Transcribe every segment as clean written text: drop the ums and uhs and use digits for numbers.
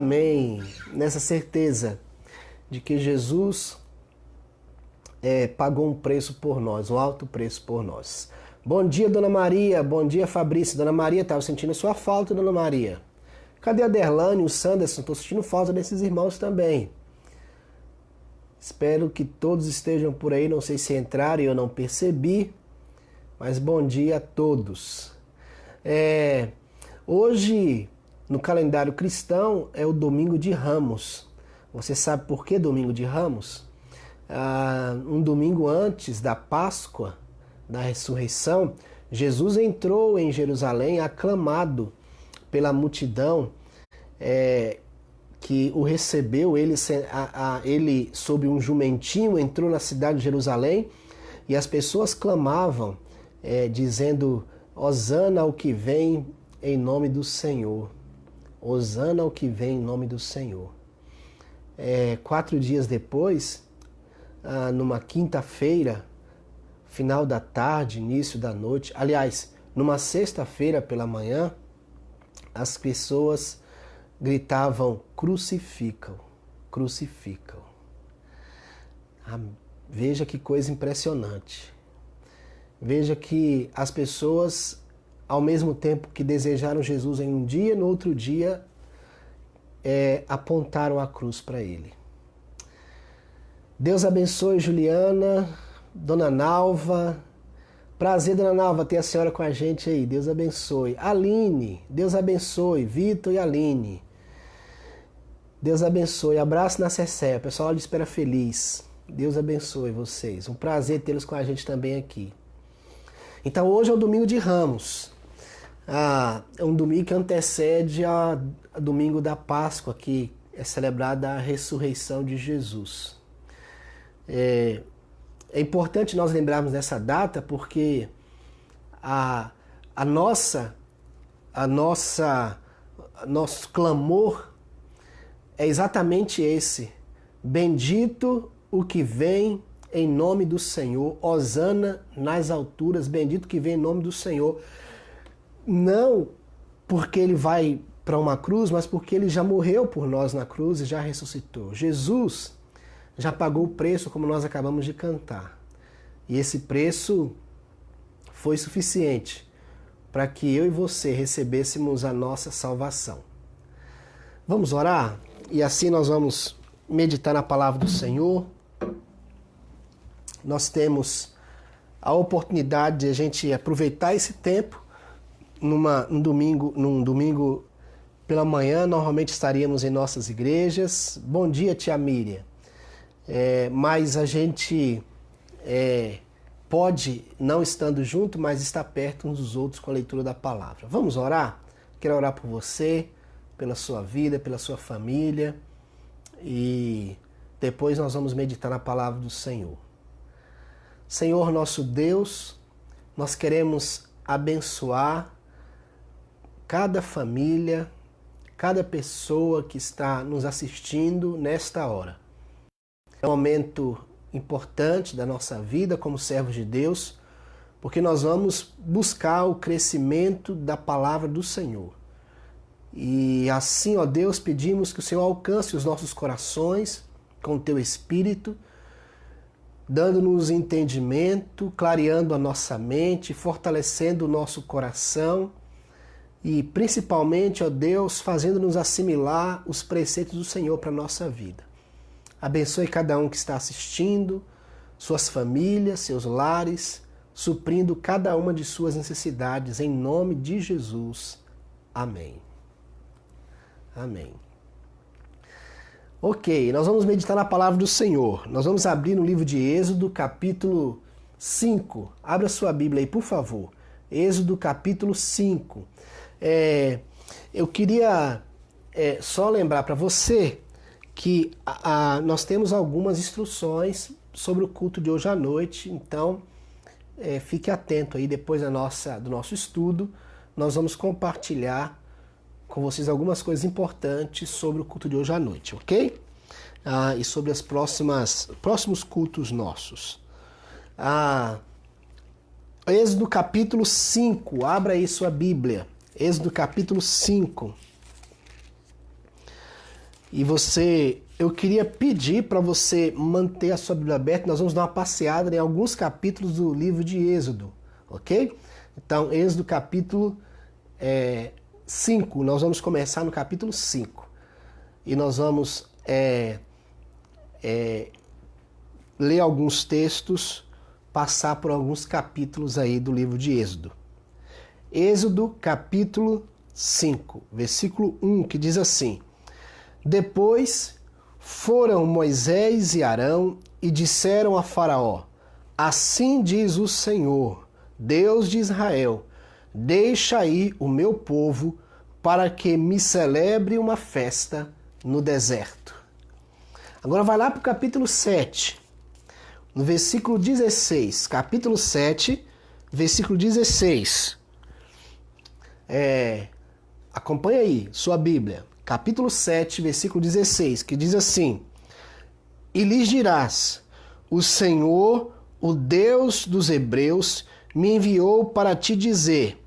Amém. Nessa certeza de que Jesus pagou um preço por nós, um alto preço por nós. Bom dia, Dona Maria. Bom dia, Fabrício. Dona Maria, estava sentindo sua falta, Dona Maria. Cadê a Derlane, o Sanderson? Estou sentindo falta desses irmãos também. Espero que todos estejam por aí. Não sei se entraram e eu não percebi, mas bom dia a todos. Hoje, no calendário cristão, é o Domingo de Ramos. Você sabe por que Domingo de Ramos? Um domingo antes da Páscoa, da ressurreição, Jesus entrou em Jerusalém aclamado pela multidão que o recebeu. Ele sob um jumentinho entrou na cidade de Jerusalém e as pessoas clamavam, dizendo: Hosana ao que vem em nome do Senhor. Hosana ao que vem em nome do Senhor. 4 dias depois, numa quinta-feira, final da tarde, início da noite, aliás, numa sexta-feira pela manhã, as pessoas gritavam: crucificam, crucificam. Veja que coisa impressionante. Veja que as pessoas, ao mesmo tempo que desejaram Jesus em um dia, no outro dia apontaram a cruz para ele. Deus abençoe, Juliana, Dona Nalva. Prazer, Dona Nalva, ter a senhora com a gente aí. Deus abençoe. Aline, Deus abençoe. Vitor e Aline. Deus abençoe. Abraço na Cecé. O pessoal de Espera Feliz. Deus abençoe vocês. Um prazer tê-los com a gente também aqui. Então hoje é o Domingo de Ramos. É um domingo que antecede a domingo da Páscoa, que é celebrada a ressurreição de Jesus. É importante nós lembrarmos dessa data porque nosso clamor é exatamente esse: bendito o que vem em nome do Senhor, hosana nas alturas, bendito que vem em nome do Senhor. Não porque ele vai para uma cruz, mas porque ele já morreu por nós na cruz e já ressuscitou. Jesus já pagou o preço, como nós acabamos de cantar. E esse preço foi suficiente para que eu e você recebêssemos a nossa salvação. Vamos orar? E assim nós vamos meditar na palavra do Senhor. Nós temos a oportunidade de a gente aproveitar esse tempo num domingo pela manhã. Normalmente estaríamos em nossas igrejas. Bom dia, tia Miriam. Mas a gente pode, não estando junto, mas estar perto uns dos outros com a leitura da palavra. Vamos orar? Quero orar por você, pela sua vida, pela sua família, e depois nós vamos meditar na palavra do Senhor. Senhor nosso Deus, nós queremos abençoar cada família, cada pessoa que está nos assistindo nesta hora. É um momento importante da nossa vida como servos de Deus, porque nós vamos buscar o crescimento da palavra do Senhor. E assim, ó Deus, pedimos que o Senhor alcance os nossos corações com o Teu Espírito, dando-nos entendimento, clareando a nossa mente, fortalecendo o nosso coração e principalmente, ó Deus, fazendo-nos assimilar os preceitos do Senhor para a nossa vida. Abençoe cada um que está assistindo, suas famílias, seus lares, suprindo cada uma de suas necessidades, em nome de Jesus. Amém. Amém. Ok, nós vamos meditar na palavra do Senhor. Nós vamos abrir no livro de Êxodo, capítulo 5. Abra sua Bíblia aí, por favor. Êxodo, capítulo 5. Eu queria só lembrar para você que nós temos algumas instruções sobre o culto de hoje à noite, então fique atento aí. Depois do nosso estudo, nós vamos compartilhar com vocês algumas coisas importantes sobre o culto de hoje à noite, ok? E sobre os próximos cultos nossos. Êxodo capítulo 5, abra aí sua Bíblia. Êxodo capítulo 5. E eu queria pedir para você manter a sua Bíblia aberta. Nós vamos dar uma passeada em alguns capítulos do livro de Êxodo, ok? Então, Êxodo capítulo 5, nós vamos começar no capítulo 5. E nós vamos ler alguns textos, passar por alguns capítulos aí do livro de Êxodo. Êxodo capítulo 5, versículo 1, que diz assim: Depois foram Moisés e Arão e disseram a Faraó: Assim diz o Senhor, Deus de Israel, deixa ir o meu povo para que me celebre uma festa no deserto. Agora vai lá para o capítulo 7, no versículo 16. Capítulo 7, versículo 16. Acompanha aí, sua Bíblia. Capítulo 7, versículo 16, que diz assim: E lhes dirás: O Senhor, o Deus dos Hebreus, me enviou para te dizer: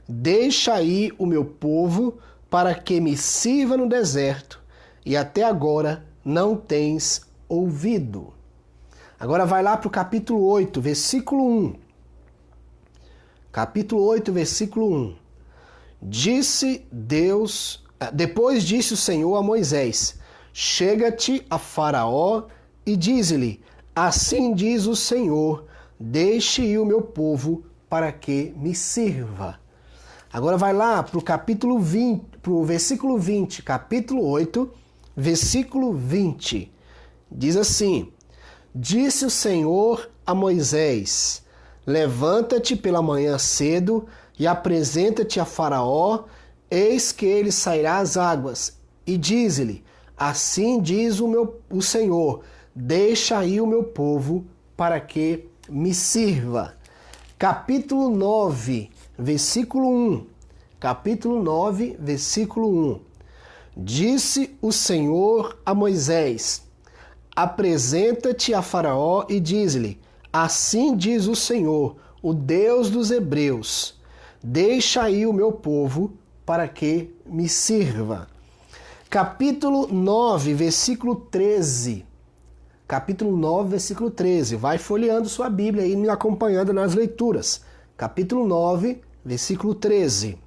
Deixa aí o meu povo para que me sirva no deserto, e até agora não tens ouvido. Agora vai lá para o capítulo 8, versículo 1. Capítulo 8, versículo 1. Depois disse o Senhor a Moisés: Chega-te a Faraó e dize-lhe: Assim diz o Senhor, deixe ir o meu povo para que me sirva. Agora vai lá para o capítulo 20, para o versículo 20, capítulo 8, versículo 20. Diz assim: Disse o Senhor a Moisés: Levanta-te pela manhã cedo e apresenta-te a Faraó, eis que ele sairá às águas, e diz-lhe: Assim diz o Senhor, deixa aí o meu povo para que me sirva. Capítulo 9, versículo 1. Capítulo 9, versículo 1. Disse o Senhor a Moisés: Apresenta-te a Faraó e diz-lhe: Assim diz o Senhor, o Deus dos Hebreus, deixa aí o meu povo para que me sirva. Capítulo 9, versículo 13. Capítulo 9, versículo 13. Vai folheando sua Bíblia e me acompanhando nas leituras. Capítulo 9, versículo 13.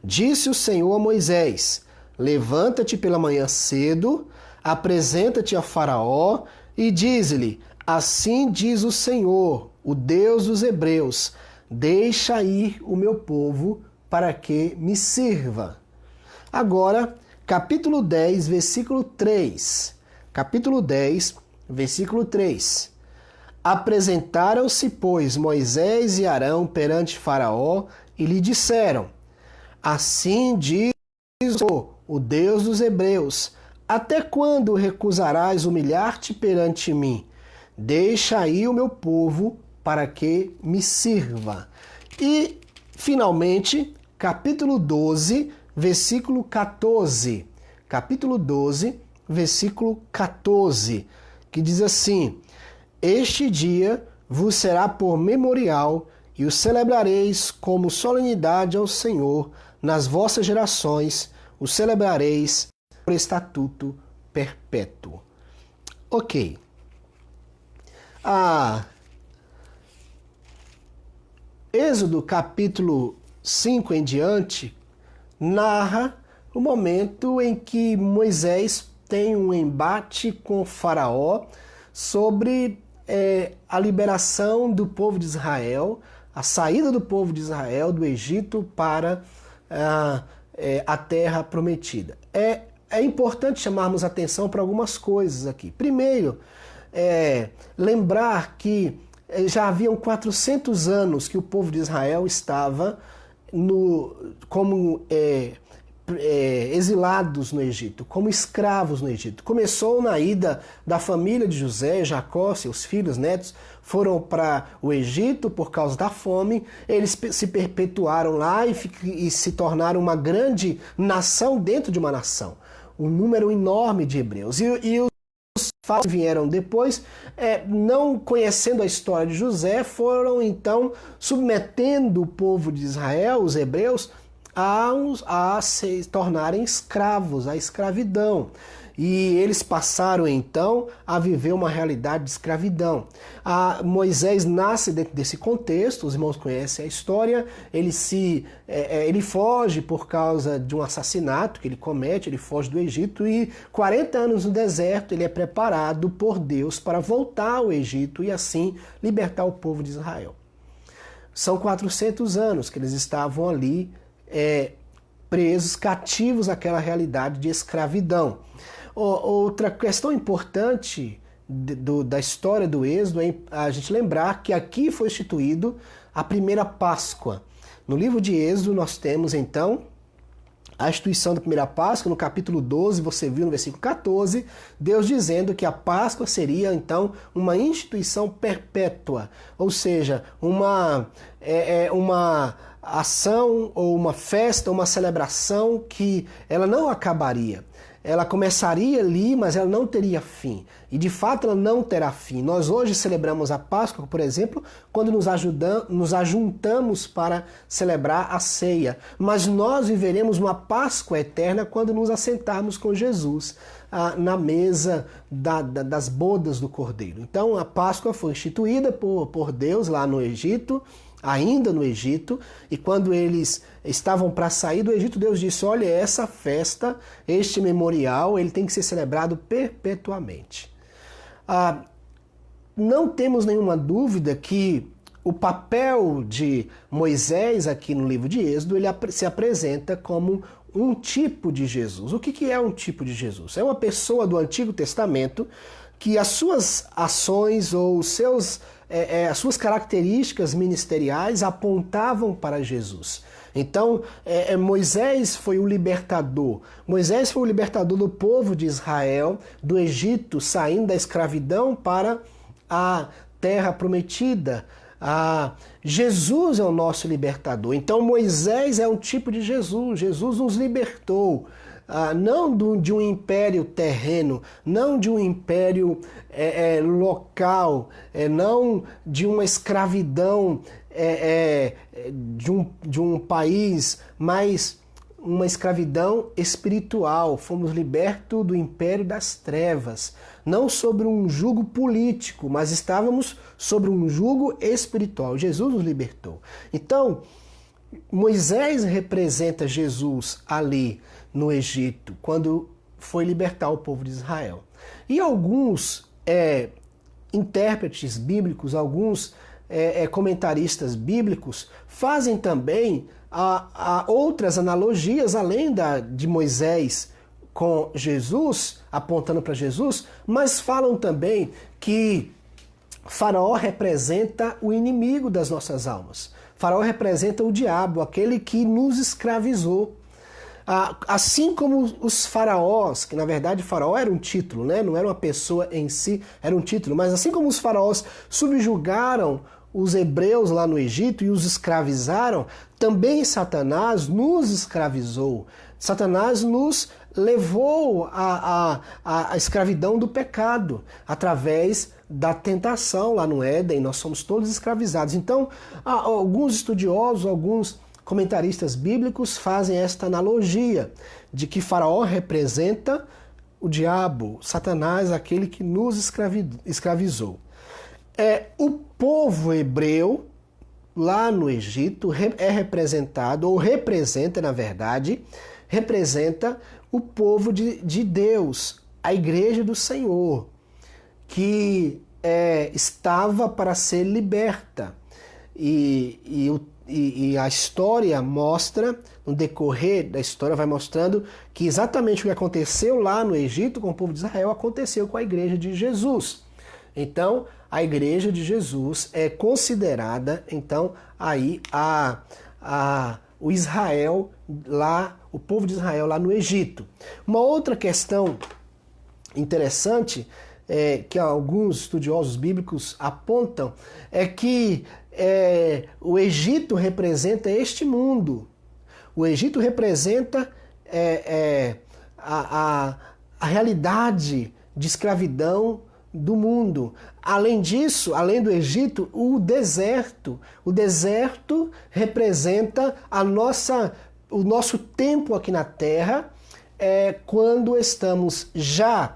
Disse o Senhor a Moisés: Levanta-te pela manhã cedo, apresenta-te a Faraó e diz-lhe: Assim diz o Senhor, o Deus dos Hebreus, deixa ir o meu povo para que me sirva. Agora, capítulo 10, versículo 3. Capítulo 10, versículo 3. Apresentaram-se, pois, Moisés e Arão perante Faraó e lhe disseram: Assim diz o Deus dos Hebreus, até quando recusarás humilhar-te perante mim? Deixa aí o meu povo para que me sirva. E, finalmente, capítulo 12, versículo 14. Capítulo 12, versículo 14, que diz assim: Este dia vos será por memorial e o celebrareis como solenidade ao Senhor nas vossas gerações, o celebrareis por estatuto perpétuo. Ok. Êxodo capítulo 5 em diante narra o momento em que Moisés tem um embate com o Faraó sobre a liberação do povo de Israel, a saída do povo de Israel do Egito para a terra prometida. É importante chamarmos atenção para algumas coisas aqui. Primeiro, lembrar que já haviam 400 anos que o povo de Israel estava como exilados no Egito, como escravos no Egito. Começou na ida da família de José, Jacó, seus filhos, netos, foram para o Egito por causa da fome, eles se perpetuaram lá e se tornaram uma grande nação dentro de uma nação. Um número enorme de hebreus. E os que vieram depois, não conhecendo a história de José, foram então submetendo o povo de Israel, os hebreus, a se tornarem escravos, a escravidão. E eles passaram então a viver uma realidade de escravidão. Moisés nasce dentro desse contexto, os irmãos conhecem a história, ele foge por causa de um assassinato que ele comete, ele foge do Egito e 40 anos no deserto ele é preparado por Deus para voltar ao Egito e assim libertar o povo de Israel. São 400 anos que eles estavam ali presos, cativos àquela realidade de escravidão. Outra questão importante da história do Êxodo é a gente lembrar que aqui foi instituído a primeira Páscoa. No livro de Êxodo nós temos então a instituição da primeira Páscoa, no capítulo 12, você viu no versículo 14, Deus dizendo que a Páscoa seria então uma instituição perpétua, ou seja, uma ação ou uma festa, uma celebração que ela não acabaria. Ela começaria ali, mas ela não teria fim. E de fato ela não terá fim. Nós hoje celebramos a Páscoa, por exemplo, quando nos ajuntamos para celebrar a ceia. Mas nós viveremos uma Páscoa eterna quando nos assentarmos com Jesus na mesa das bodas do Cordeiro. Então a Páscoa foi instituída por Deus lá no Egito, ainda no Egito, e quando eles estavam para sair do Egito, Deus disse, olha, essa festa, este memorial, ele tem que ser celebrado perpetuamente. Não temos nenhuma dúvida que o papel de Moisés aqui no livro de Êxodo, ele se apresenta como um tipo de Jesus. O que é um tipo de Jesus? É uma pessoa do Antigo Testamento que as suas ações ou as suas características ministeriais apontavam para Jesus. Então, Moisés foi o libertador. Moisés foi o libertador do povo de Israel, do Egito, saindo da escravidão para a terra prometida. Jesus é o nosso libertador. Então, Moisés é um tipo de Jesus. Jesus nos libertou. Não de um império terreno, não de um império local, não de uma escravidão de um país, mas uma escravidão espiritual. Fomos libertos do império das trevas, não sobre um jugo político, mas estávamos sobre um jugo espiritual. Jesus nos libertou. Então, Moisés representa Jesus ali no Egito, quando foi libertar o povo de Israel. E alguns intérpretes bíblicos, alguns comentaristas bíblicos fazem também outras analogias, além de Moisés com Jesus, apontando para Jesus, mas falam também que Faraó representa o inimigo das nossas almas. Faraó representa o diabo, aquele que nos escravizou. Assim como os faraós, que na verdade faraó era um título, né? Não era uma pessoa em si, era um título, mas assim como os faraós subjugaram os hebreus lá no Egito e os escravizaram, também Satanás nos escravizou. Satanás nos levou à escravidão do pecado, através da tentação lá no Éden. Nós somos todos escravizados. Então, alguns estudiosos, alguns comentaristas bíblicos fazem esta analogia de que Faraó representa o diabo, Satanás, aquele que nos escravizou. O povo hebreu, lá no Egito, é representado, ou representa, na verdade, representa o povo de Deus, a igreja do Senhor, que estava para ser liberta. E a história mostra, no decorrer da história vai mostrando que exatamente o que aconteceu lá no Egito com o povo de Israel aconteceu com a igreja de Jesus. Então, a igreja de Jesus é considerada, então, aí o Israel lá, o povo de Israel lá no Egito. Uma outra questão interessante que alguns estudiosos bíblicos apontam é que o Egito representa este mundo. O Egito representa a realidade de escravidão do mundo. Além disso, além do Egito, o deserto. O deserto representa a nossa o nosso tempo aqui na Terra é quando estamos já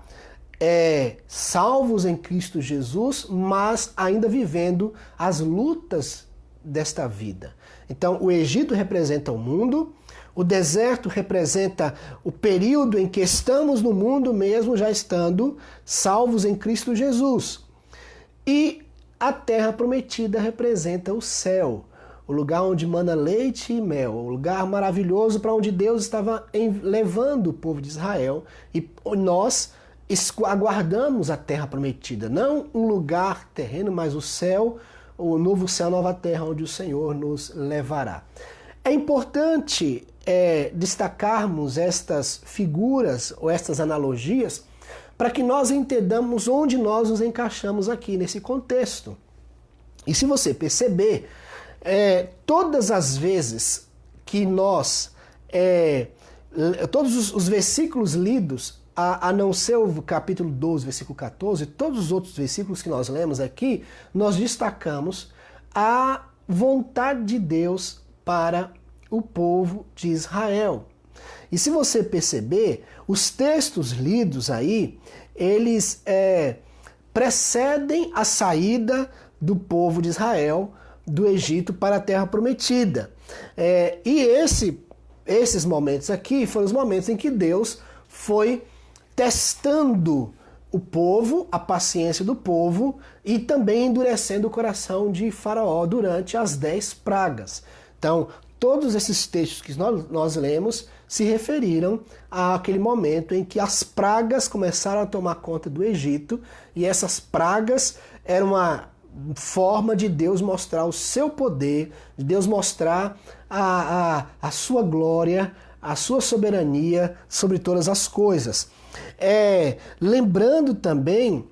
salvos em Cristo Jesus, mas ainda vivendo as lutas desta vida. Então, o Egito representa o mundo, o deserto representa o período em que estamos no mundo mesmo, já estando salvos em Cristo Jesus. E a terra prometida representa o céu, o lugar onde mana leite e mel, o lugar maravilhoso para onde Deus estava levando o povo de Israel. E nós aguardamos a terra prometida, não um lugar terreno, mas o céu, o novo céu, nova terra, onde o Senhor nos levará. É importante destacarmos estas figuras ou estas analogias para que nós entendamos onde nós nos encaixamos aqui nesse contexto. E se você perceber, todas as vezes que todos os versículos lidos, a não ser o capítulo 12, versículo 14, todos os outros versículos que nós lemos aqui, nós destacamos a vontade de Deus para o povo de Israel. E se você perceber, os textos lidos aí, eles precedem a saída do povo de Israel do Egito para a Terra Prometida. E esses momentos aqui foram os momentos em que Deus foi testando o povo, a paciência do povo, e também endurecendo o coração de Faraó durante as 10 pragas. Então, todos esses textos que nós lemos se referiram àquele momento em que as pragas começaram a tomar conta do Egito, e essas pragas eram uma forma de Deus mostrar o seu poder, de Deus mostrar a sua glória, a sua soberania sobre todas as coisas. Lembrando também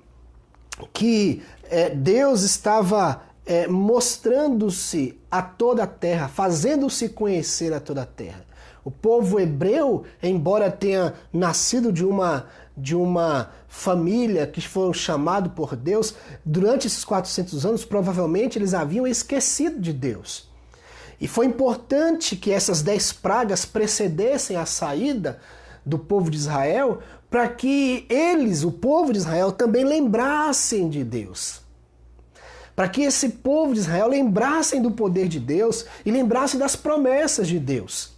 que Deus estava mostrando-se a toda a terra, fazendo-se conhecer a toda a terra. O povo hebreu, embora tenha nascido de uma família que foram chamados por Deus, durante esses 400 anos, provavelmente eles haviam esquecido de Deus. E foi importante que essas 10 pragas precedessem a saída do povo de Israel, para que eles, o povo de Israel, também lembrassem de Deus. Para que esse povo de Israel lembrassem do poder de Deus e lembrassem das promessas de Deus.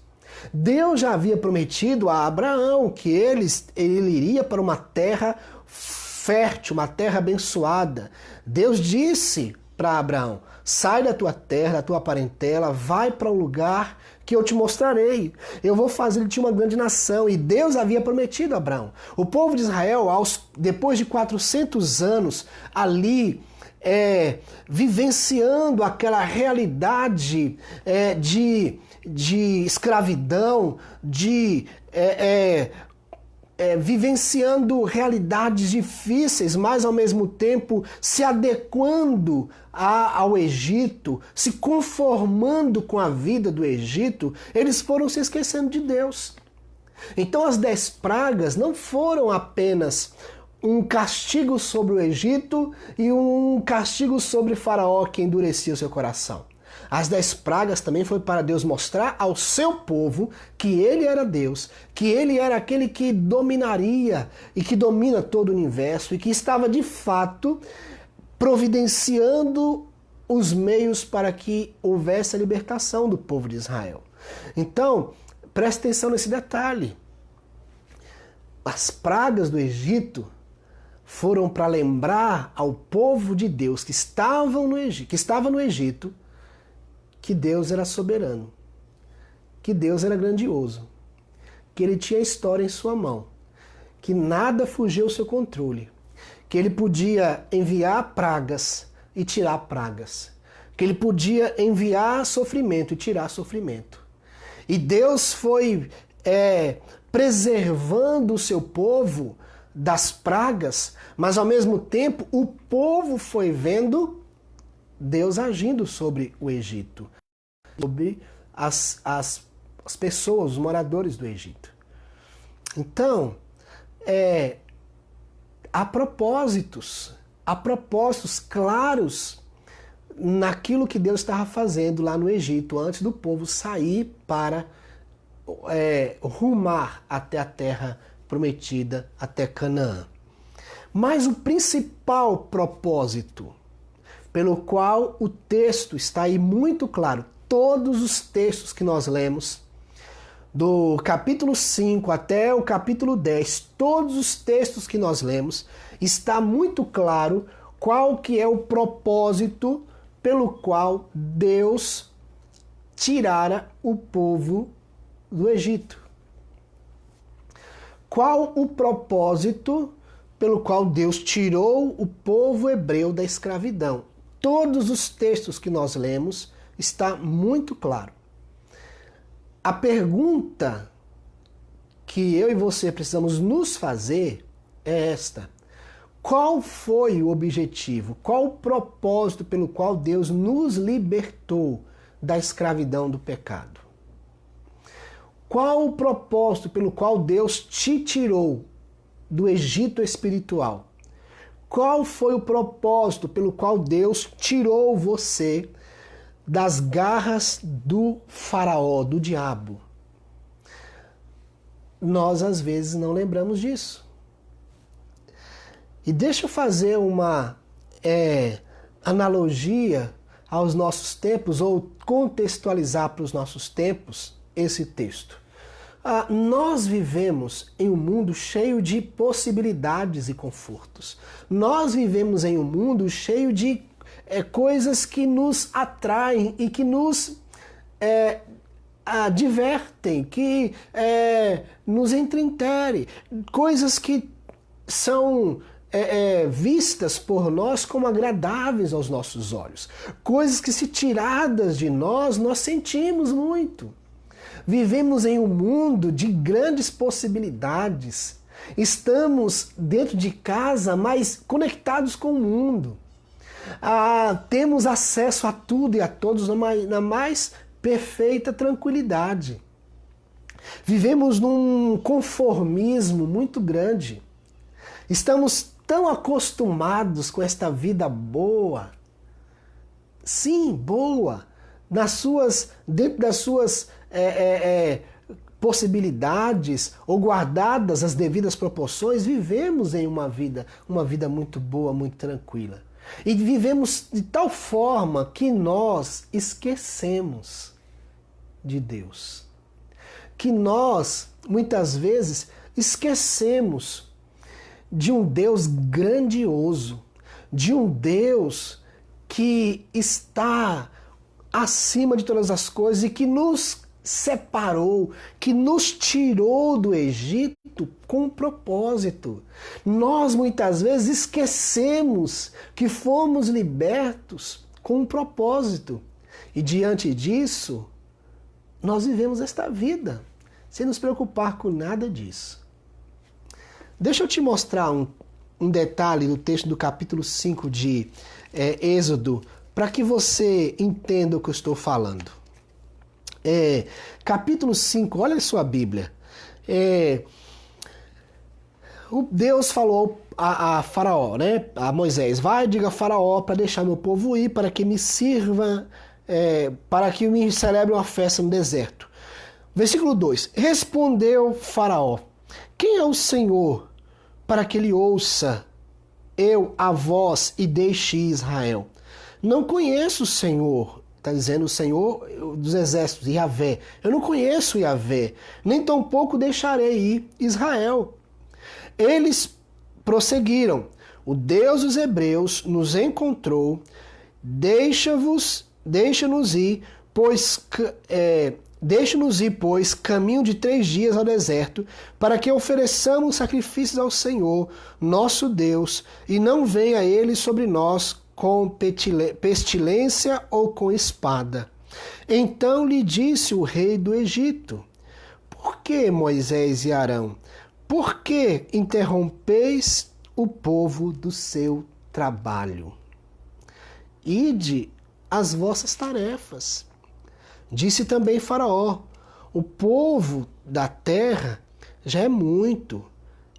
Deus já havia prometido a Abraão que ele iria para uma terra fértil, uma terra abençoada. Deus disse para Abraão: sai da tua terra, da tua parentela, vai para um lugar que eu te mostrarei. Eu vou fazer de ti uma grande nação. E Deus havia prometido a Abraão. O povo de Israel, depois de 400 anos ali, vivenciando aquela realidade de escravidão, vivenciando realidades difíceis, mas ao mesmo tempo se adequando ao Egito, se conformando com a vida do Egito, eles foram se esquecendo de Deus. Então as 10 pragas não foram apenas um castigo sobre o Egito e um castigo sobre Faraó, que endurecia o seu coração. As 10 pragas também foi para Deus mostrar ao seu povo que ele era Deus, que ele era aquele que dominaria e que domina todo o universo e que estava de fato providenciando os meios para que houvesse a libertação do povo de Israel. Então, preste atenção nesse detalhe. As pragas do Egito foram para lembrar ao povo de Deus que estava no Egito, que Deus era soberano, que Deus era grandioso, que ele tinha a história em sua mão, que nada fugiu ao seu controle, que ele podia enviar pragas e tirar pragas, que ele podia enviar sofrimento e tirar sofrimento. E Deus foi preservando o seu povo das pragas, mas ao mesmo tempo o povo foi vendo Deus agindo sobre o Egito, sobre as pessoas, os moradores do Egito. Então, há propósitos claros naquilo que Deus estava fazendo lá no Egito, antes do povo sair para rumar até a terra prometida, até Canaã. Mas o principal propósito pelo qual o texto está aí muito claro, todos os textos que nós lemos, do capítulo 5 até o capítulo 10, todos os textos que nós lemos, está muito claro qual que é o propósito pelo qual Deus tirara o povo do Egito. Qual o propósito pelo qual Deus tirou o povo hebreu da escravidão? Todos os textos que nós lemos está muito claro. A pergunta que eu e você precisamos nos fazer é esta: qual foi o objetivo, qual o propósito pelo qual Deus nos libertou da escravidão do pecado? Qual o propósito pelo qual Deus te tirou do Egito espiritual? Qual foi o propósito pelo qual Deus tirou você das garras do faraó, do diabo? Nós às vezes não lembramos disso. E deixa eu fazer uma analogia aos nossos tempos, ou contextualizar para os nossos tempos esse texto. Nós vivemos em um mundo cheio de possibilidades e confortos. Nós vivemos em um mundo cheio de coisas que nos atraem e que nos divertem, que nos entreterem, coisas que são vistas por nós como agradáveis aos nossos olhos, coisas que, se tiradas de nós sentimos muito. Vivemos em um mundo de grandes possibilidades. Estamos dentro de casa, mas conectados com o mundo. Temos acesso a tudo e a todos na mais perfeita tranquilidade. Vivemos num conformismo muito grande. Estamos tão acostumados com esta vida boa. Sim, boa. Dentro das suas possibilidades, ou guardadas as devidas proporções, vivemos em uma vida muito boa, muito tranquila. E vivemos de tal forma que nós esquecemos de Deus. Que nós, muitas vezes, esquecemos de um Deus grandioso, de um Deus que está acima de todas as coisas e que nos separou, que nos tirou do Egito com um propósito. Nós muitas vezes esquecemos que fomos libertos com um propósito. E diante disso, nós vivemos esta vida sem nos preocupar com nada disso. Deixa eu te mostrar um detalhe do texto do capítulo 5 de Êxodo, para que você entenda o que eu estou falando. Capítulo 5, olha a sua Bíblia. O Deus falou a Faraó, né, a Moisés: vai, diga a Faraó para deixar meu povo ir, para que me sirva, para que me celebre uma festa no deserto. Versículo 2: respondeu Faraó: quem é o Senhor para que ele ouça eu a voz e deixe Israel? Não conheço o Senhor. Está dizendo o Senhor dos exércitos, Yahvé. Eu não conheço Yahvé, nem tampouco deixarei ir Israel. Eles prosseguiram: o Deus dos hebreus nos encontrou, deixa-nos ir, pois caminho de 3 dias ao deserto, para que ofereçamos sacrifícios ao Senhor, nosso Deus, e não venha ele sobre nós com pestilência ou com espada. Então lhe disse o rei do Egito: por que, Moisés e Arão? Por que interrompeis o povo do seu trabalho? Ide as vossas tarefas. Disse também Faraó: o povo da terra já é muito,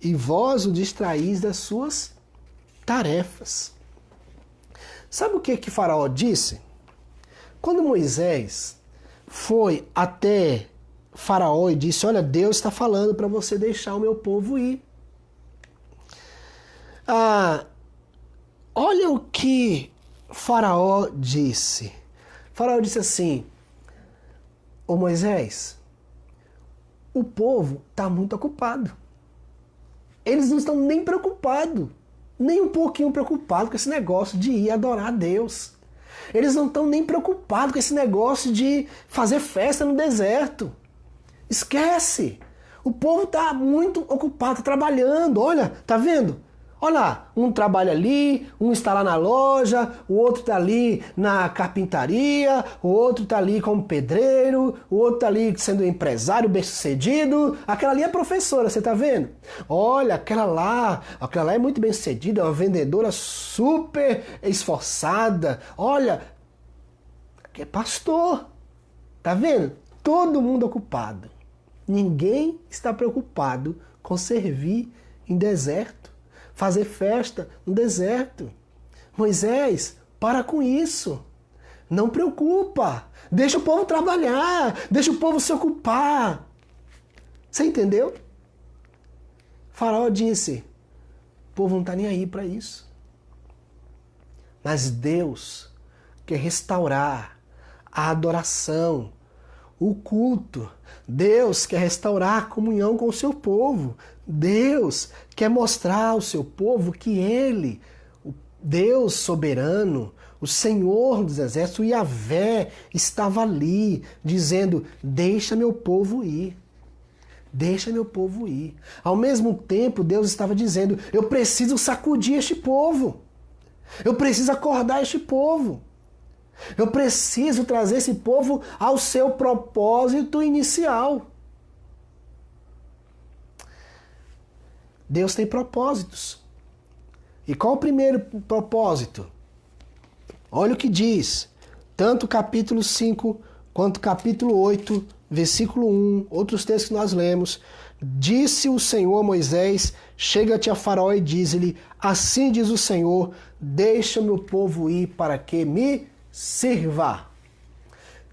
e vós o distraís das suas tarefas. Sabe o que Faraó disse? Quando Moisés foi até Faraó e disse: olha, Deus está falando para você deixar o meu povo ir. Olha o que Faraó disse. Faraó disse assim: ô Moisés, o povo está muito ocupado. Eles não estão nem preocupados, nem um pouquinho preocupados com esse negócio de ir adorar a Deus. Eles não estão nem preocupados com esse negócio de fazer festa no deserto. Esquece! O povo está muito ocupado, trabalhando. Olha, tá vendo? Olha lá, um trabalha ali, um está lá na loja, o outro está ali na carpintaria, o outro está ali como pedreiro, o outro está ali sendo empresário bem-sucedido. Aquela ali é professora, você está vendo? Olha, aquela lá é muito bem-sucedida, é uma vendedora super esforçada. Olha, que é pastor. Tá vendo? Todo mundo ocupado. Ninguém está preocupado com servir em deserto. Fazer festa no deserto. Moisés, para com isso. Não preocupa. Deixa o povo trabalhar. Deixa o povo se ocupar. Você entendeu? Faraó disse: o povo não está nem aí para isso. Mas Deus quer restaurar a adoração, o culto. Deus quer restaurar a comunhão com o seu povo. Deus quer mostrar ao seu povo que Ele, o Deus soberano, o Senhor dos exércitos, o Yahvé, estava ali, dizendo: deixa meu povo ir. Deixa meu povo ir. Ao mesmo tempo, Deus estava dizendo: eu preciso sacudir este povo. Eu preciso acordar este povo. Eu preciso trazer esse povo ao seu propósito inicial. Deus tem propósitos. E qual o primeiro propósito? Olha o que diz, tanto o capítulo 5 quanto o capítulo 8, versículo 1, outros textos que nós lemos. Disse o Senhor a Moisés: chega-te a Faraó e diz-lhe: assim diz o Senhor, deixa meu povo ir para que me sirva.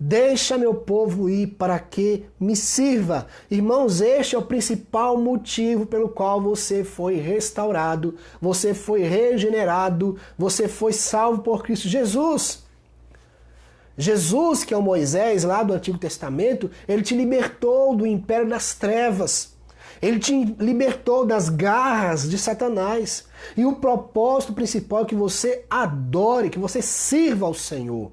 Deixa meu povo ir para que me sirva. Irmãos, este é o principal motivo pelo qual você foi restaurado, você foi regenerado, você foi salvo por Cristo Jesus. Jesus, que é o Moisés lá do Antigo Testamento, ele te libertou do império das trevas. Ele te libertou das garras de Satanás. E o propósito principal é que você adore, que você sirva ao Senhor.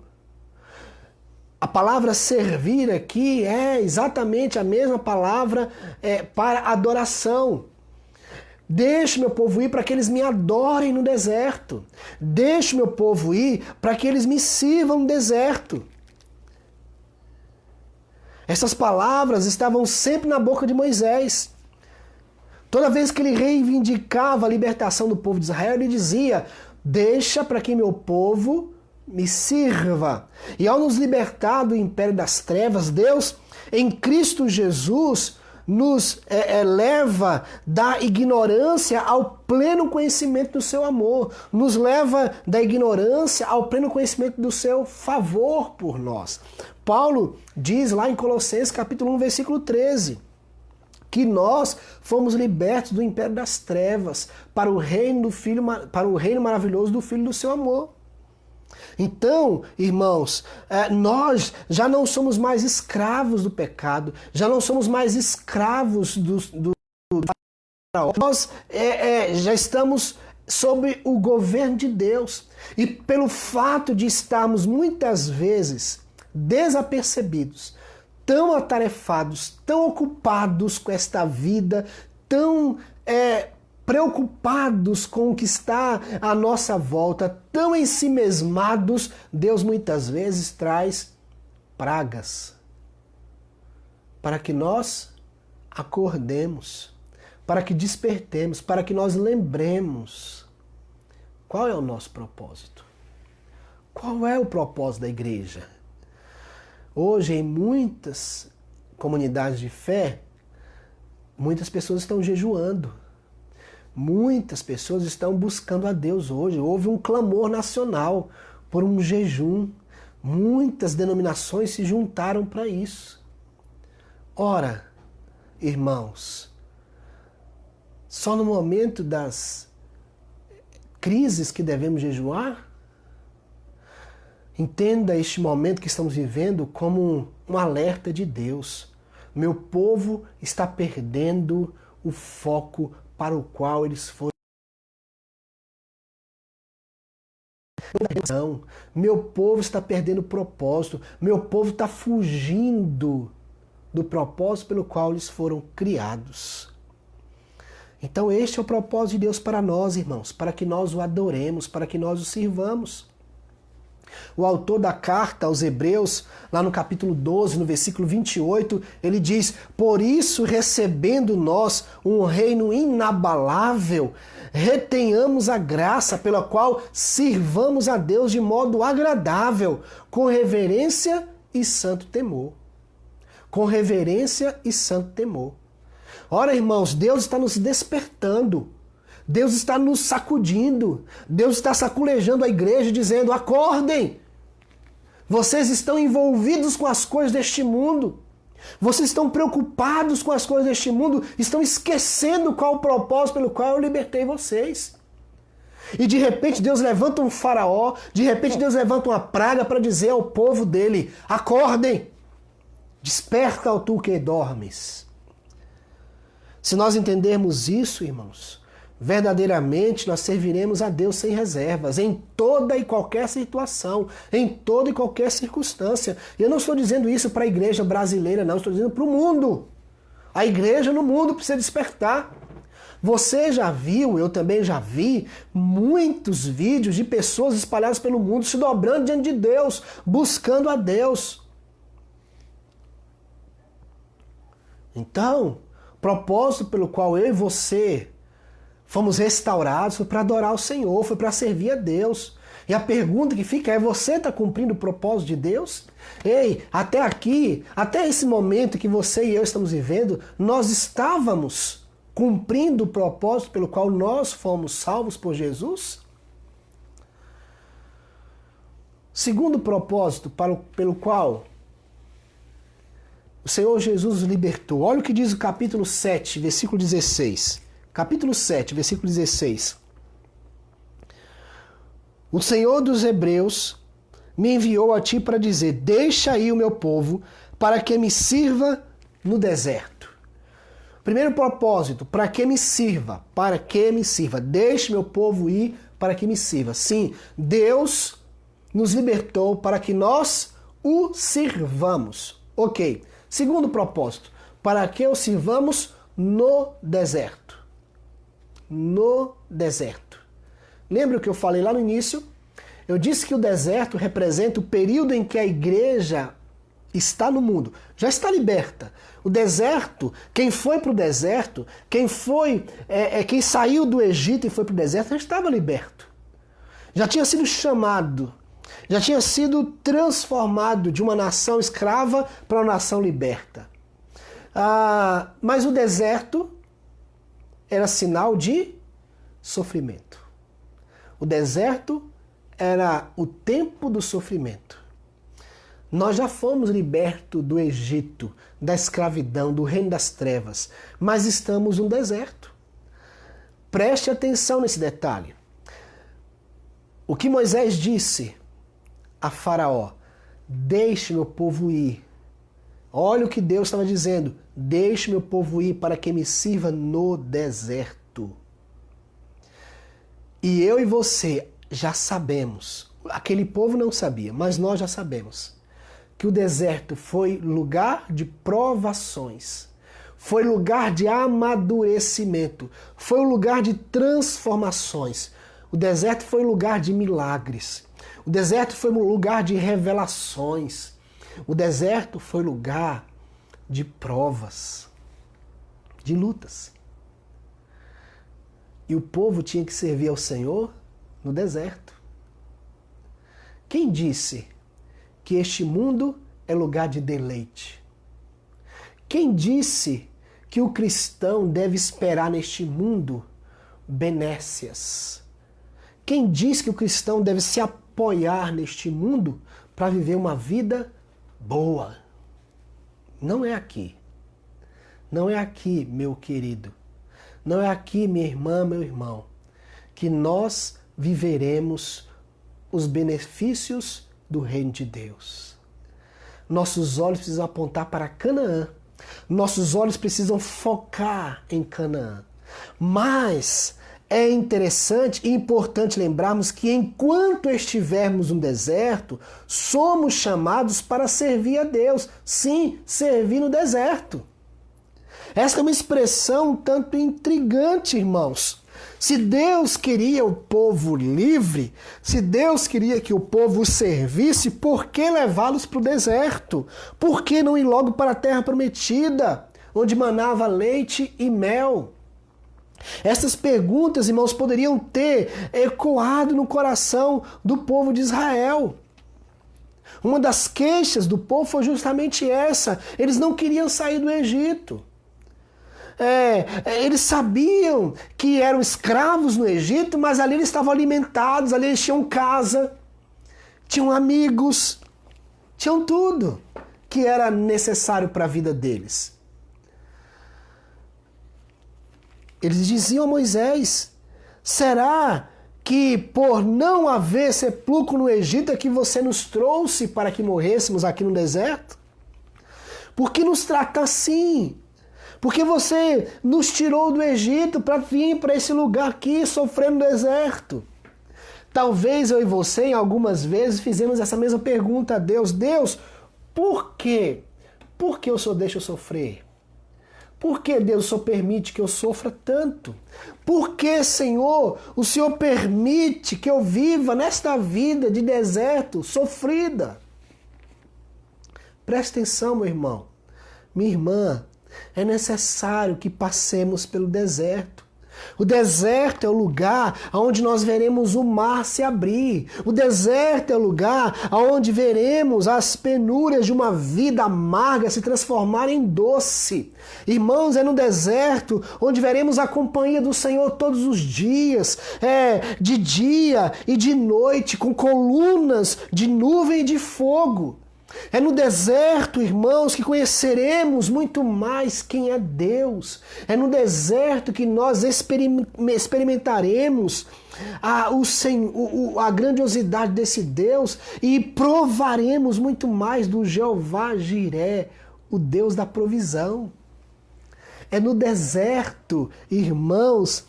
A palavra servir aqui é exatamente a mesma palavra para adoração. Deixe meu povo ir para que eles me adorem no deserto. Deixe meu povo ir para que eles me sirvam no deserto. Essas palavras estavam sempre na boca de Moisés. Toda vez que ele reivindicava a libertação do povo de Israel, ele dizia: deixa para que meu povo me sirva. E ao nos libertar do império das trevas, Deus, em Cristo Jesus, nos leva da ignorância ao pleno conhecimento do seu amor. Nos leva da ignorância ao pleno conhecimento do seu favor por nós. Paulo diz lá em Colossenses capítulo 1, versículo 13, que nós fomos libertos do império das trevas para o reino do Filho, para o reino maravilhoso do Filho do seu amor. Então, irmãos, nós já não somos mais escravos do pecado, já não somos mais escravos do faraó. Nós já estamos sob o governo de Deus. E pelo fato de estarmos muitas vezes desapercebidos, tão atarefados, tão ocupados com esta vida, tão preocupados com o que está à nossa volta, tão ensimesmados, Deus muitas vezes traz pragas para que nós acordemos, para que despertemos, para que nós lembremos qual é o nosso propósito. Qual é o propósito da igreja? Hoje, em muitas comunidades de fé, muitas pessoas estão jejuando. Muitas pessoas estão buscando a Deus hoje. Houve um clamor nacional por um jejum. Muitas denominações se juntaram para isso. Ora, irmãos, só no momento das crises que devemos jejuar? Entenda este momento que estamos vivendo como um alerta de Deus. Meu povo está perdendo o foco para o qual eles foram. Meu povo está perdendo o propósito. Meu povo está fugindo do propósito pelo qual eles foram criados. Então este é o propósito de Deus para nós, irmãos, para que nós o adoremos, para que nós o sirvamos. O autor da carta aos Hebreus, lá no capítulo 12, no versículo 28, ele diz: por isso, recebendo nós um reino inabalável, retenhamos a graça pela qual sirvamos a Deus de modo agradável, com reverência e santo temor. Com reverência e santo temor. Ora, irmãos, Deus está nos despertando. Deus está nos sacudindo. Deus está saculejando a igreja dizendo: acordem! Vocês estão envolvidos com as coisas deste mundo. Vocês estão preocupados com as coisas deste mundo. Estão esquecendo qual o propósito pelo qual eu libertei vocês. E de repente Deus levanta um faraó. De repente Deus levanta uma praga para dizer ao povo dele: acordem! Desperta, ó tu que dormes. Se nós entendermos isso, irmãos, verdadeiramente nós serviremos a Deus sem reservas, em toda e qualquer situação, em toda e qualquer circunstância. E eu não estou dizendo isso para a igreja brasileira, não, estou dizendo para o mundo. A igreja no mundo precisa despertar. Você já viu, eu também já vi, muitos vídeos de pessoas espalhadas pelo mundo se dobrando diante de Deus, buscando a Deus. Então, o propósito pelo qual eu e você fomos restaurados foi para adorar o Senhor, foi para servir a Deus. E a pergunta que fica é: você está cumprindo o propósito de Deus? Ei, até aqui, até esse momento que você e eu estamos vivendo, nós estávamos cumprindo o propósito pelo qual nós fomos salvos por Jesus? Segundo propósito pelo qual o Senhor Jesus nos libertou. Olha o que diz o capítulo 7, versículo 16. Capítulo 7, versículo 16. O Senhor dos Hebreus me enviou a ti para dizer: deixa aí o meu povo para que me sirva no deserto. Primeiro propósito, para que me sirva, para que me sirva. Deixe meu povo ir para que me sirva. Sim, Deus nos libertou para que nós o sirvamos. Ok. Segundo propósito, para que o sirvamos no deserto. No deserto. Lembra o que eu falei lá no início? Eu disse que o deserto representa o período em que a igreja está no mundo, já está liberta. O deserto, quem foi para o deserto, quem saiu do Egito e foi para o deserto, já estava liberto. Já tinha sido chamado, já tinha sido transformado de uma nação escrava para uma nação liberta. Mas o deserto era sinal de sofrimento. O deserto era o tempo do sofrimento. Nós já fomos libertos do Egito, da escravidão, do reino das trevas, mas estamos no deserto. Preste atenção nesse detalhe. O que Moisés disse a Faraó: deixe meu povo ir. Olha o que Deus estava dizendo: deixe meu povo ir para que me sirva no deserto. E eu e você já sabemos, aquele povo não sabia, mas nós já sabemos, que o deserto foi lugar de provações, foi lugar de amadurecimento, foi um lugar de transformações. O deserto foi lugar de milagres. O deserto foi um lugar de revelações. O deserto foi lugar de provas, de lutas. E o povo tinha que servir ao Senhor no deserto. Quem disse que este mundo é lugar de deleite? Quem disse que o cristão deve esperar neste mundo benécias? Quem disse que o cristão deve se apoiar neste mundo para viver uma vida boa? Não é aqui. Não é aqui, meu querido, não é aqui, minha irmã, meu irmão, que nós viveremos os benefícios do reino de Deus. Nossos olhos precisam apontar para Canaã. Nossos olhos precisam focar em Canaã. Mas é interessante e importante lembrarmos que enquanto estivermos no deserto, somos chamados para servir a Deus. Sim, servir no deserto. Essa é uma expressão um tanto intrigante, irmãos. Se Deus queria o povo livre, se Deus queria que o povo o servisse, por que levá-los para o deserto? Por que não ir logo para a terra prometida, onde manava leite e mel? Essas perguntas, irmãos, poderiam ter ecoado no coração do povo de Israel. Uma das queixas do povo foi justamente essa. Eles não queriam sair do Egito. Eles sabiam que eram escravos no Egito, mas ali eles estavam alimentados, ali eles tinham casa, tinham amigos, tinham tudo que era necessário para a vida deles. Eles diziam a Moisés: será que por não haver sepulcro no Egito é que você nos trouxe para que morrêssemos aqui no deserto? Por que nos trata assim? Porque você nos tirou do Egito para vir para esse lugar aqui, sofrer no deserto. Talvez eu e você, em algumas vezes, fizemos essa mesma pergunta a Deus. Deus, por quê? Por que o Senhor deixa eu sofrer? Por que, Deus, o Senhor permite que eu sofra tanto? Por que, Senhor, o Senhor permite que eu viva nesta vida de deserto, sofrida? Preste atenção, meu irmão, minha irmã. É necessário que passemos pelo deserto. O deserto é o lugar onde nós veremos o mar se abrir. O deserto é o lugar onde veremos as penúrias de uma vida amarga se transformar em doce. Irmãos, é no deserto onde veremos a companhia do Senhor todos os dias, de dia e de noite, com colunas de nuvem e de fogo. É no deserto, irmãos, que conheceremos muito mais quem é Deus. É no deserto que nós experimentaremos a grandiosidade desse Deus e provaremos muito mais do Jeová Jiré, o Deus da provisão. É no deserto, irmãos,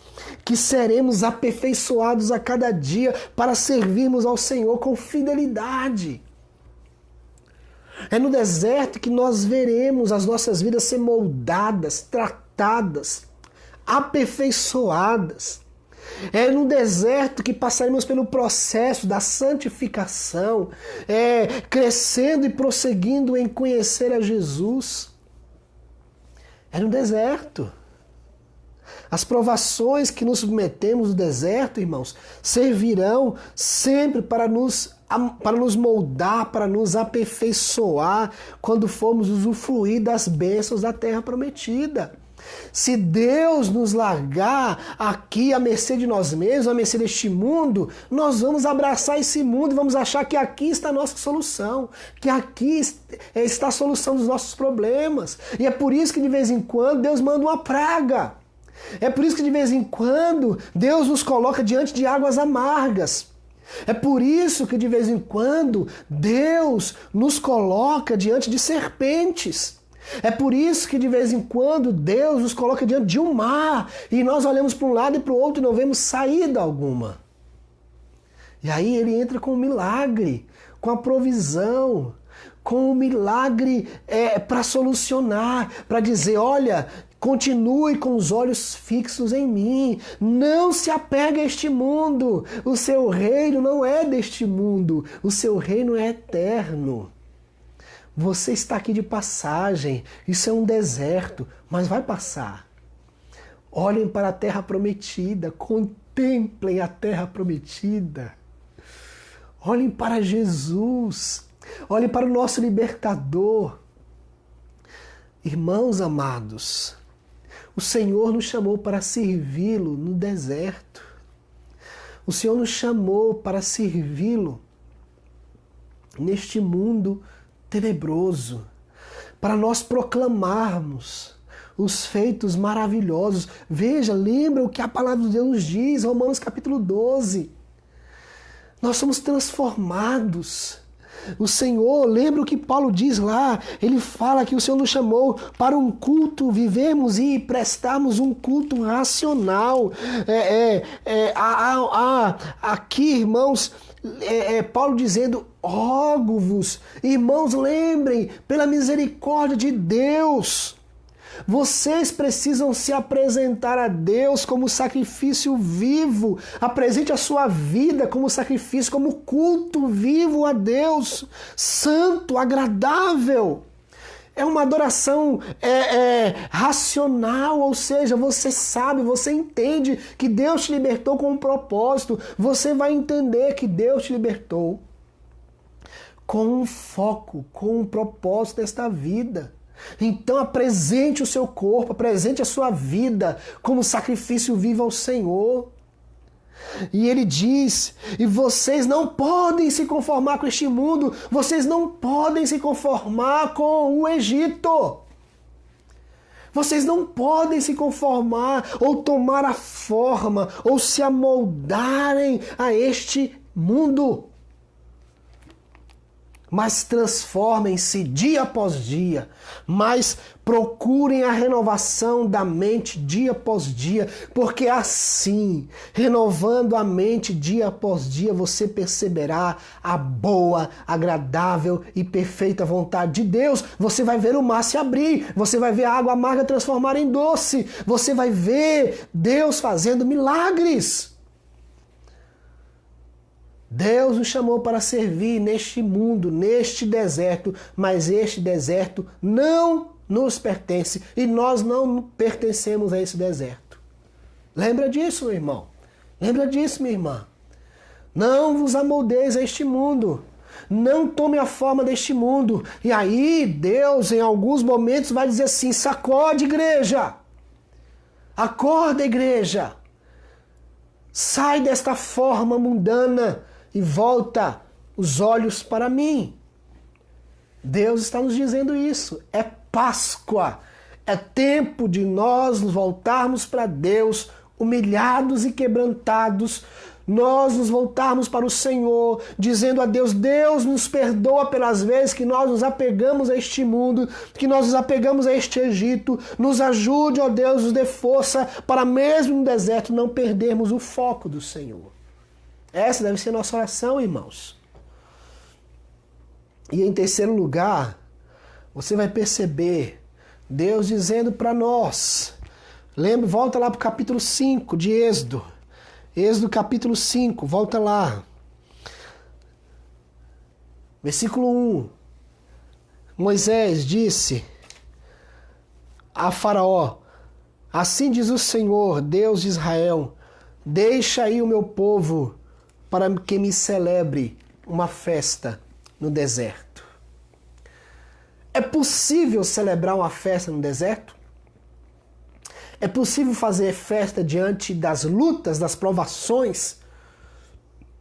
que seremos aperfeiçoados a cada dia para servirmos ao Senhor com fidelidade. É no deserto que nós veremos as nossas vidas ser moldadas, tratadas, aperfeiçoadas. É no deserto que passaremos pelo processo da santificação, crescendo e prosseguindo em conhecer a Jesus. É no deserto. As provações que nos submetemos no deserto, irmãos, servirão sempre para nos moldar, para nos aperfeiçoar quando formos usufruir das bênçãos da terra prometida. Se Deus nos largar aqui à mercê de nós mesmos, à mercê deste mundo, nós vamos abraçar esse mundo e vamos achar que aqui está a nossa solução, que aqui está a solução dos nossos problemas. E é por isso que de vez em quando Deus manda uma praga. É por isso que de vez em quando Deus nos coloca diante de águas amargas. É por isso que de vez em quando Deus nos coloca diante de serpentes. É por isso que de vez em quando Deus nos coloca diante de um mar e nós olhamos para um lado e para o outro e não vemos saída alguma. E aí ele entra com um milagre, com a provisão, com um milagre para solucionar, para dizer, olha, continue com os olhos fixos em mim. Não se apegue a este mundo. O seu reino não é deste mundo. O seu reino é eterno. Você está aqui de passagem. Isso é um deserto, mas vai passar. Olhem para a terra prometida. Contemplem a terra prometida. Olhem para Jesus. Olhem para o nosso libertador. Irmãos amados, o Senhor nos chamou para servi-lo no deserto. O Senhor nos chamou para servi-lo neste mundo tenebroso, para nós proclamarmos os feitos maravilhosos. Veja, lembra o que a palavra de Deus nos diz, Romanos capítulo 12. Nós somos transformados. O Senhor, lembra o que Paulo diz lá? Ele fala que o Senhor nos chamou para um culto, vivemos e prestarmos um culto racional. Aqui, irmãos, Paulo dizendo, rogo-vos, irmãos, lembrem, pela misericórdia de Deus, vocês precisam se apresentar a Deus como sacrifício vivo. Apresente a sua vida como sacrifício, como culto vivo a Deus, santo, agradável. É uma adoração racional, ou seja, você sabe, você entende que Deus te libertou com um propósito. Você vai entender que Deus te libertou com um foco, com um propósito nesta vida. Então apresente o seu corpo, apresente a sua vida como sacrifício vivo ao Senhor. E ele diz, e vocês não podem se conformar com este mundo, vocês não podem se conformar com o Egito. Vocês não podem se conformar ou tomar a forma ou se amoldarem a este mundo. Mas transformem-se dia após dia, mas procurem a renovação da mente dia após dia, porque assim, renovando a mente dia após dia, você perceberá a boa, agradável e perfeita vontade de Deus. Você vai ver o mar se abrir, você vai ver a água amarga transformar em doce, você vai ver Deus fazendo milagres. Deus nos chamou para servir neste mundo, neste deserto, mas este deserto não nos pertence e nós não pertencemos a esse deserto. Lembra disso, meu irmão? Lembra disso, minha irmã? Não vos amoldeis a este mundo. Não tome a forma deste mundo. E aí Deus, em alguns momentos, vai dizer assim, sacode, igreja. Acorda, igreja. Sai desta forma mundana e volta os olhos para mim. Deus está nos dizendo isso. É Páscoa. É tempo de nós nos voltarmos para Deus, humilhados e quebrantados. Nós nos voltarmos para o Senhor, dizendo a Deus, Deus nos perdoa pelas vezes que nós nos apegamos a este mundo, que nós nos apegamos a este Egito. Nos ajude, ó Deus, nos dê força para mesmo no deserto não perdermos o foco do Senhor. Essa deve ser a nossa oração, irmãos. E em terceiro lugar, você vai perceber Deus dizendo para nós. Lembra, volta lá para o capítulo 5 de Êxodo. Êxodo capítulo 5, volta lá. Versículo 1. Moisés disse a Faraó, assim diz o Senhor, Deus de Israel, deixa aí o meu povo para que me celebre uma festa no deserto. É possível celebrar uma festa no deserto? É possível fazer festa diante das lutas, das provações?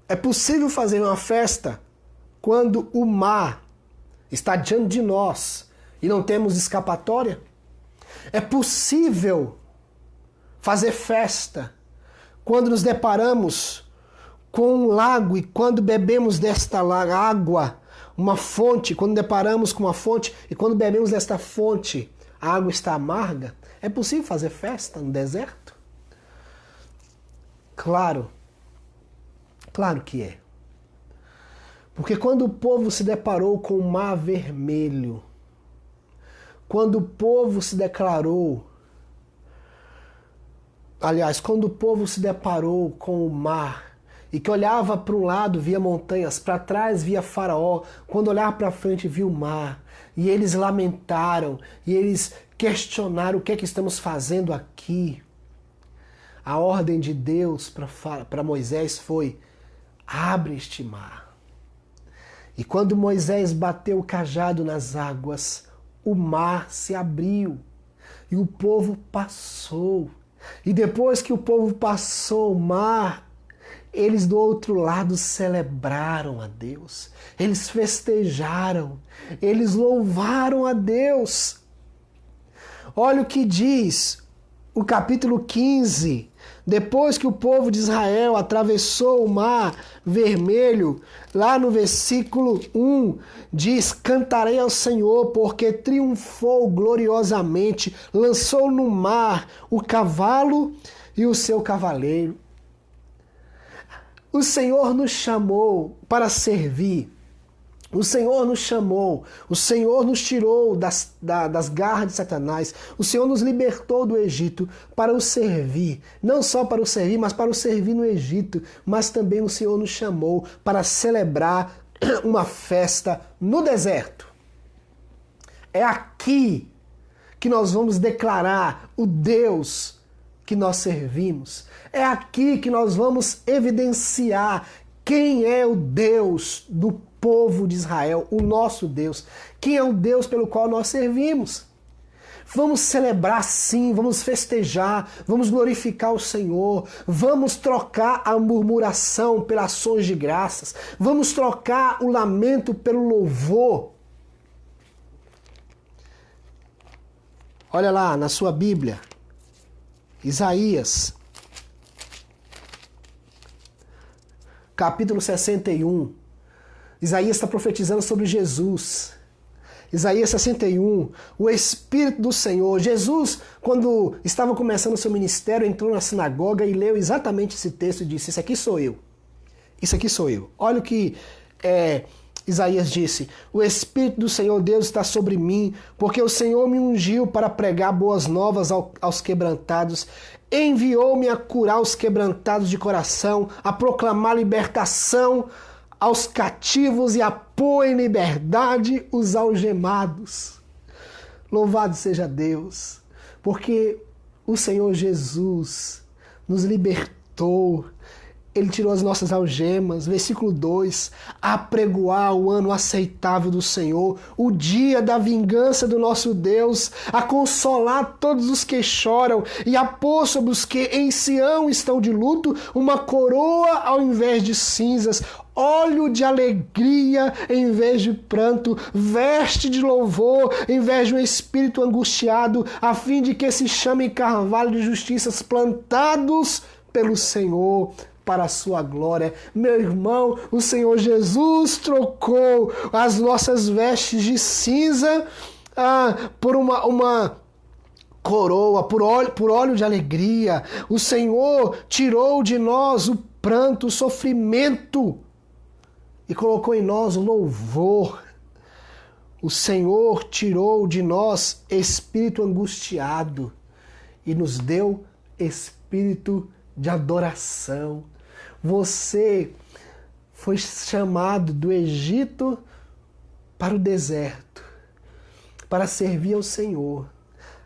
É possível fazer uma festa quando o mar está diante de nós e não temos escapatória? É possível fazer festa quando nos deparamos com um lago e quando bebemos desta água, uma fonte, quando deparamos com uma fonte e quando bebemos desta fonte, a água está amarga? É possível fazer festa no deserto? Claro. Claro que é. Porque quando o povo se deparou com o mar vermelho, quando o povo se declarou, aliás, quando o povo se deparou com o mar, e que olhava para um lado via montanhas, para trás via Faraó, quando olhava para frente via o mar, e eles lamentaram, e eles questionaram o que é que estamos fazendo aqui. A ordem de Deus para Moisés foi, abre este mar. E quando Moisés bateu o cajado nas águas, o mar se abriu, e o povo passou. E depois que o povo passou o mar, eles do outro lado celebraram a Deus, eles festejaram, eles louvaram a Deus. Olha o que diz o capítulo 15. Depois que o povo de Israel atravessou o mar vermelho, lá no versículo 1, diz: cantarei ao Senhor, porque triunfou gloriosamente, lançou no mar o cavalo e o seu cavaleiro. O Senhor nos chamou para servir. O Senhor nos chamou, o Senhor nos tirou das garras de Satanás, o Senhor nos libertou do Egito para o servir, não só para o servir, mas para o servir no Egito, mas também o Senhor nos chamou para celebrar uma festa no deserto. É aqui que nós vamos declarar o Deus que nós servimos. É aqui que nós vamos evidenciar quem é o Deus do povo de Israel, o nosso Deus. Quem é o Deus pelo qual nós servimos? Vamos celebrar sim, vamos festejar, vamos glorificar o Senhor, vamos trocar a murmuração pelas ações de graças, vamos trocar o lamento pelo louvor. Olha lá na sua Bíblia, Isaías, capítulo 61. Isaías está profetizando sobre Jesus. Isaías 61, o Espírito do Senhor. Jesus, quando estava começando o seu ministério, entrou na sinagoga e leu exatamente esse texto e disse: isso aqui sou eu. Isso aqui sou eu. Olha o que Isaías disse: o Espírito do Senhor Deus está sobre mim, porque o Senhor me ungiu para pregar boas novas aos quebrantados, enviou-me a curar os quebrantados de coração, a proclamar libertação aos cativos e a pôr em liberdade os algemados. Louvado seja Deus, porque o Senhor Jesus nos libertou. Ele tirou as nossas algemas. Versículo 2. Apregoar o ano aceitável do Senhor, o dia da vingança do nosso Deus, a consolar todos os que choram e a pôr sobre os que em Sião estão de luto uma coroa ao invés de cinzas, óleo de alegria em vez de pranto, veste de louvor em vez de um espírito angustiado, a fim de que se chamem carvalho de justiças plantados pelo Senhor para a sua glória. Meu irmão, o Senhor Jesus trocou as nossas vestes de cinza por uma coroa, por óleo de alegria. O Senhor tirou de nós o pranto, o sofrimento e colocou em nós o louvor. O Senhor tirou de nós espírito angustiado e nos deu espírito de adoração. Você foi chamado do Egito para o deserto, para servir ao Senhor,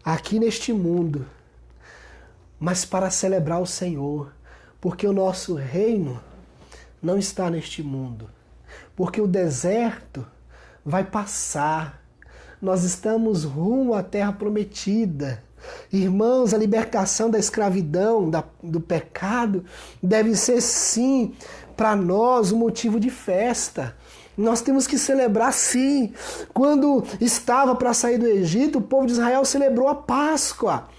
aqui neste mundo, mas para celebrar o Senhor, porque o nosso reino não está neste mundo, porque o deserto vai passar. Nós estamos rumo à terra prometida. Irmãos, a libertação da escravidão, do pecado, deve ser sim para nós um motivo de festa. Nós temos que celebrar sim. Quando estava para sair do Egito, o povo de Israel celebrou a Páscoa.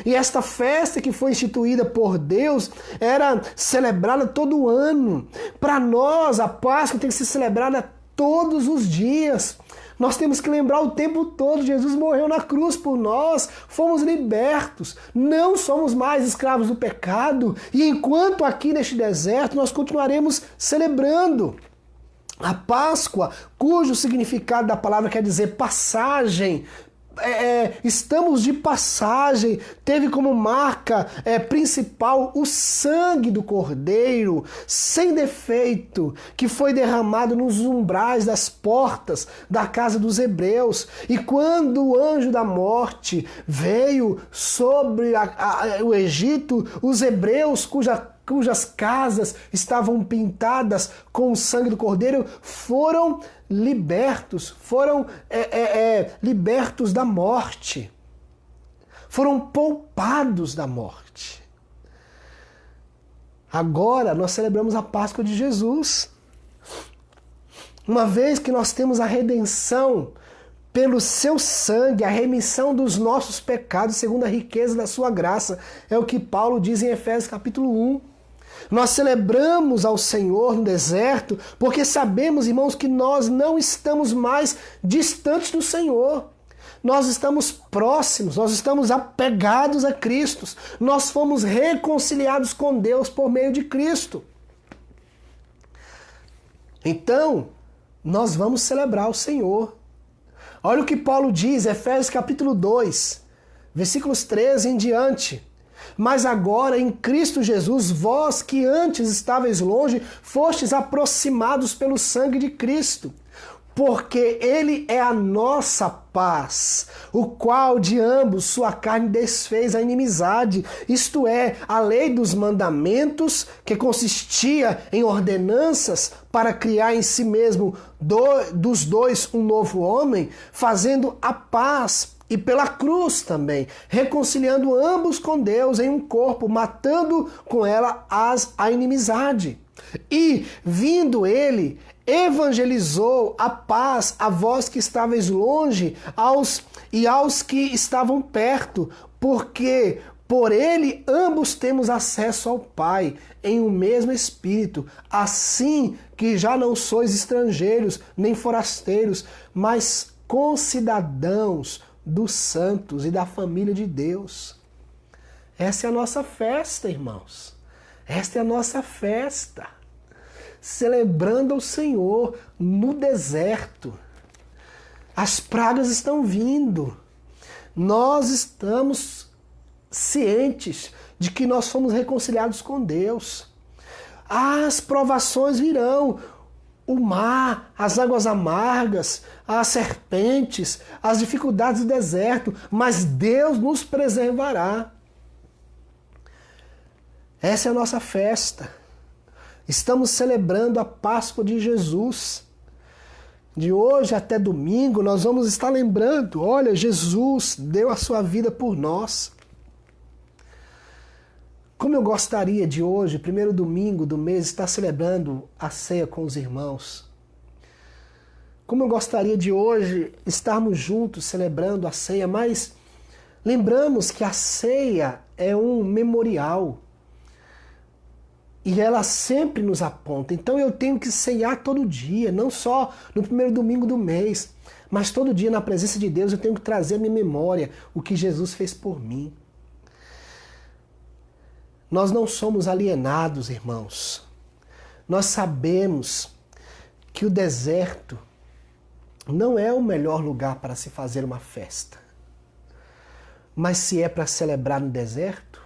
E esta festa que foi instituída por Deus era celebrada todo ano. Para nós, a Páscoa tem que ser celebrada todos os dias. Nós temos que lembrar o tempo todo, Jesus morreu na cruz por nós, fomos libertos, não somos mais escravos do pecado, e enquanto aqui neste deserto nós continuaremos celebrando a Páscoa, cujo significado da palavra quer dizer passagem. Estamos de passagem, teve como marca principal o sangue do Cordeiro, sem defeito, que foi derramado nos umbrais das portas da casa dos hebreus. E quando o anjo da morte veio sobre o Egito, os hebreus cujas casas estavam pintadas com o sangue do Cordeiro foram libertos, libertos da morte, foram poupados da morte. Agora nós celebramos a Páscoa de Jesus. Uma vez que nós temos a redenção pelo seu sangue, a remissão dos nossos pecados, segundo a riqueza da sua graça. É o que Paulo diz em Efésios capítulo 1. Nós celebramos ao Senhor no deserto porque sabemos, irmãos, que nós não estamos mais distantes do Senhor. Nós estamos próximos, nós estamos apegados a Cristo. Nós fomos reconciliados com Deus por meio de Cristo. Então, nós vamos celebrar o Senhor. Olha o que Paulo diz, Efésios capítulo 2, versículos 13 em diante. Mas agora, em Cristo Jesus, vós que antes estáveis longe, fostes aproximados pelo sangue de Cristo, porque Ele é a nossa paz, o qual de ambos sua carne desfez a inimizade, isto é, a lei dos mandamentos, que consistia em ordenanças para criar em si mesmo dos dois um novo homem, fazendo a paz, e pela cruz também, reconciliando ambos com Deus em um corpo, matando com ela a inimizade. E, vindo ele, evangelizou a paz a vós que estáveis longe aos que estavam perto, porque por ele ambos temos acesso ao Pai em um mesmo Espírito, assim que já não sois estrangeiros nem forasteiros, mas concidadãos dos santos e da família de Deus. Essa é a nossa festa, irmãos. Esta é a nossa festa. Celebrando o Senhor no deserto. As pragas estão vindo. Nós estamos cientes de que nós fomos reconciliados com Deus. As provações virão. O mar, as águas amargas, as serpentes, as dificuldades do deserto, mas Deus nos preservará. Essa é a nossa festa. Estamos celebrando a Páscoa de Jesus. De hoje até domingo nós vamos estar lembrando, olha, Jesus deu a sua vida por nós. Como eu gostaria de hoje, primeiro domingo do mês, estar celebrando a ceia com os irmãos. Como eu gostaria de hoje estarmos juntos celebrando a ceia, mas lembramos que a ceia é um memorial e ela sempre nos aponta. Então eu tenho que ceiar todo dia, não só no primeiro domingo do mês, mas todo dia na presença de Deus eu tenho que trazer à minha memória o que Jesus fez por mim. Nós não somos alienados, irmãos. Nós sabemos que o deserto não é o melhor lugar para se fazer uma festa. Mas se é para celebrar no deserto,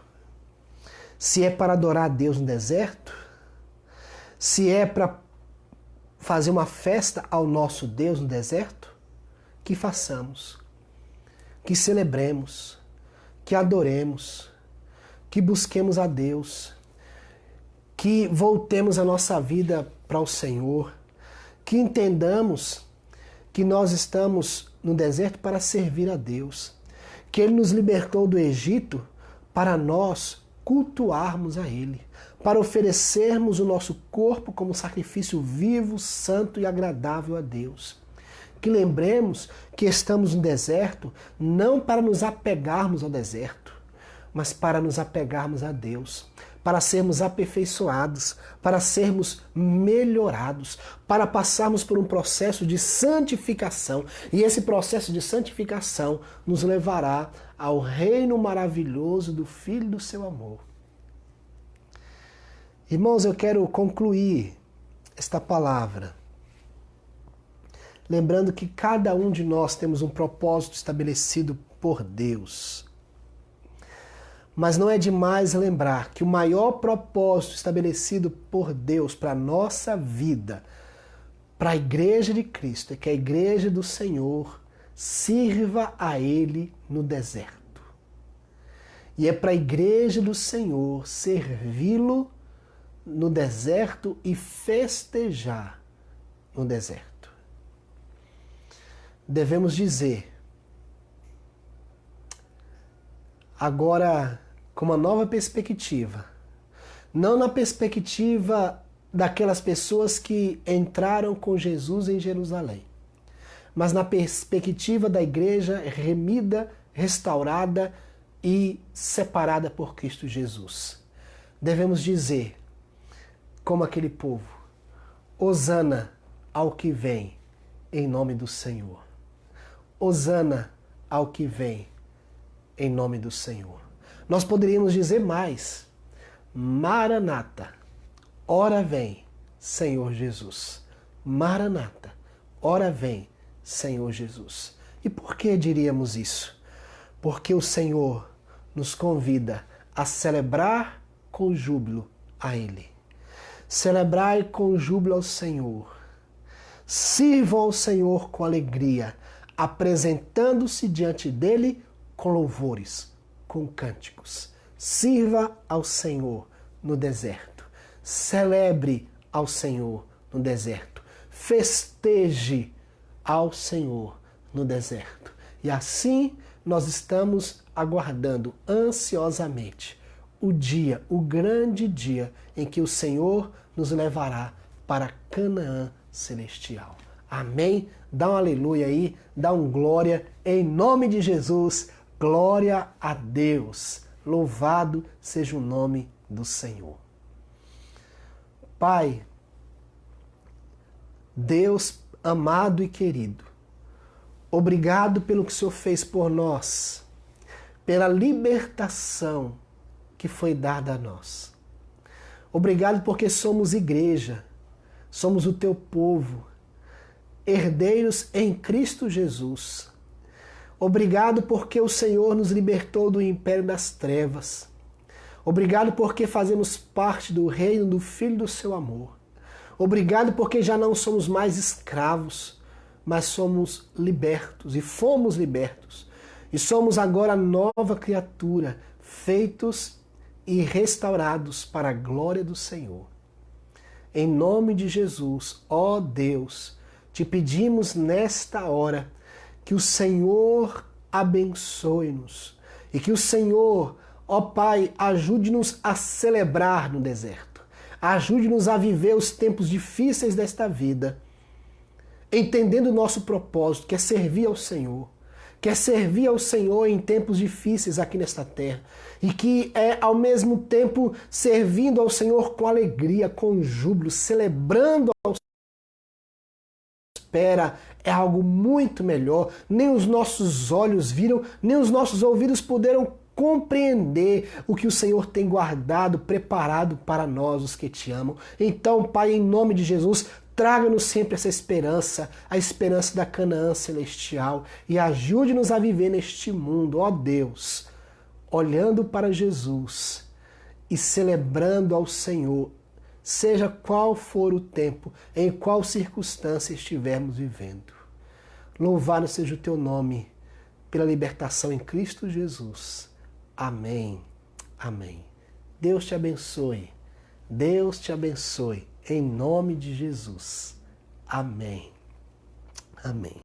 se é para adorar a Deus no deserto, se é para fazer uma festa ao nosso Deus no deserto, que façamos, que celebremos, que adoremos, que busquemos a Deus, que voltemos a nossa vida para o Senhor, que entendamos que nós estamos no deserto para servir a Deus, que Ele nos libertou do Egito para nós cultuarmos a Ele, para oferecermos o nosso corpo como sacrifício vivo, santo e agradável a Deus. Que lembremos que estamos no deserto não para nos apegarmos ao deserto, mas para nos apegarmos a Deus, para sermos aperfeiçoados, para sermos melhorados, para passarmos por um processo de santificação. E esse processo de santificação nos levará ao reino maravilhoso do Filho do seu amor. Irmãos, eu quero concluir esta palavra lembrando que cada um de nós temos um propósito estabelecido por Deus. Mas não é demais lembrar que o maior propósito estabelecido por Deus para a nossa vida, para a Igreja de Cristo, é que a Igreja do Senhor sirva a Ele no deserto. E é para a Igreja do Senhor servi-lo no deserto e festejar no deserto. Devemos dizer, agora com uma nova perspectiva, não na perspectiva daquelas pessoas que entraram com Jesus em Jerusalém, mas na perspectiva da igreja remida, restaurada e separada por Cristo Jesus. Devemos dizer, como aquele povo, Hosana ao que vem, em nome do Senhor. Hosana ao que vem, em nome do Senhor. Nós poderíamos dizer mais, Maranata, ora vem, Senhor Jesus. Maranata, ora vem, Senhor Jesus. E por que diríamos isso? Porque o Senhor nos convida a celebrar com júbilo a Ele. Celebrai com júbilo ao Senhor. Sirvam ao Senhor com alegria, apresentando-se diante dele com louvores, com cânticos. Sirva ao Senhor no deserto. Celebre ao Senhor no deserto. Festeje ao Senhor no deserto. E assim nós estamos aguardando ansiosamente o dia, o grande dia em que o Senhor nos levará para Canaã celestial. Amém? Dá um aleluia aí, dá um glória em nome de Jesus. Glória a Deus. Louvado seja o nome do Senhor. Pai, Deus amado e querido, obrigado pelo que o Senhor fez por nós, pela libertação que foi dada a nós. Obrigado porque somos igreja, somos o teu povo, herdeiros em Cristo Jesus. Obrigado porque o Senhor nos libertou do império das trevas. Obrigado porque fazemos parte do reino do Filho do seu amor. Obrigado porque já não somos mais escravos, mas somos libertos e fomos libertos. E somos agora nova criatura, feitos e restaurados para a glória do Senhor. Em nome de Jesus, ó Deus, te pedimos nesta hora que o Senhor abençoe-nos e que o Senhor, ó Pai, ajude-nos a celebrar no deserto. Ajude-nos a viver os tempos difíceis desta vida, entendendo o nosso propósito, que é servir ao Senhor. Quer servir ao Senhor em tempos difíceis aqui nesta terra. E que é ao mesmo tempo servindo ao Senhor com alegria, com júbilo, celebrando ao Senhor. Espera é algo muito melhor. Nem os nossos olhos viram, nem os nossos ouvidos puderam compreender o que o Senhor tem guardado, preparado para nós, os que te amam. Então, Pai, em nome de Jesus, traga-nos sempre essa esperança, a esperança da Canaã celestial, e ajude-nos a viver neste mundo, ó Deus, olhando para Jesus e celebrando ao Senhor, seja qual for o tempo, em qual circunstância estivermos vivendo. Louvado seja o teu nome pela libertação em Cristo Jesus. Amém. Amém. Deus te abençoe. Deus te abençoe. Em nome de Jesus. Amém. Amém.